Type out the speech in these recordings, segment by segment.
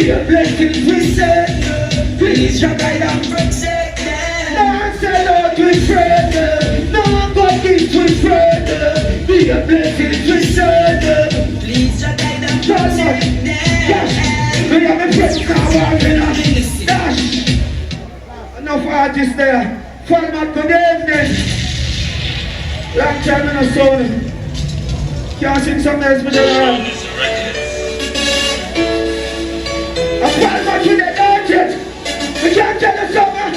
Be a blessing, we say. Please your guide and protect them. No one say no to his friend. No one got this to his friend. Be a blessing, we say. Please your guide and protect them. Yes, we have a friend now. Dash. Enough artists there. Falmouth, good evening. Long time in a sound. Can't sing something else with the I'm Falmouth with the budget. We can't tell the summer.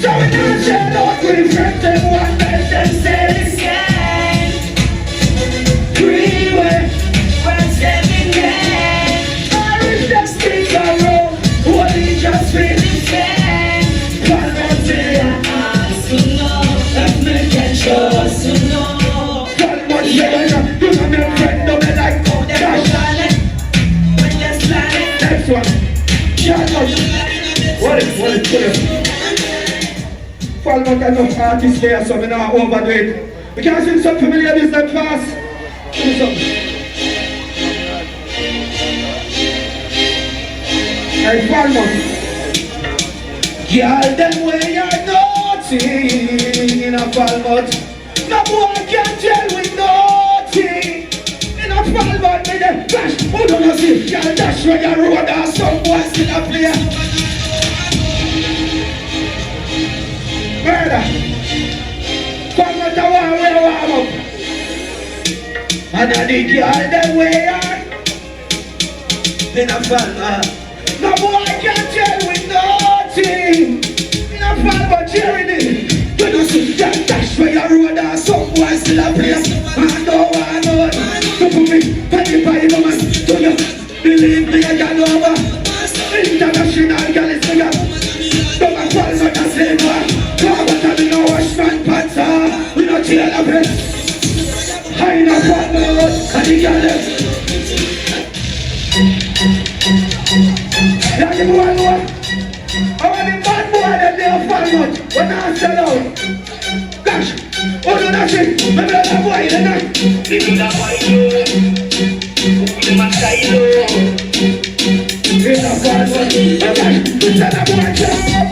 So we now share out with friends and one best and say the sky. Freeway, what's every day? Irish just speak a road. What he just feel the same. Falmouth say I to know. If me can show us to know. Falmouth say do not make friends, don't be like oh gosh. When let's plan it. Next one. What is Falmouth enough artists there, so we not overdo it. We can sing some familiar business fast. Do something. Hey Falmouth. Girl, them way you're naughty in a Falmouth. No boy can tell we naughty. In a Falmouth, me dey flash. Who don't see? Girl, dash when you road and some boys still a play. Murder. Falmouth a warm up. And I the girl them way on. In a Falmouth. No boy can tell we nothing. In a Falmouth, Jerry. You don't see girl dash when you road and some boys still a play. I know. To put me penny by the man. Do you believe me I can over? International girl is bigger. Don't a Falmouth a slave war. But I know wash man pants are. We not chill up it. I know Falmouth and the girl yeah, the boy know. I want the bad boy that they are Falmouth. When I sell out. Gosh, oh no that's it. Maybe that's a boy in the night. Maybe that boy the man die low. It's a Falmouth. Oh gosh, it's a boy.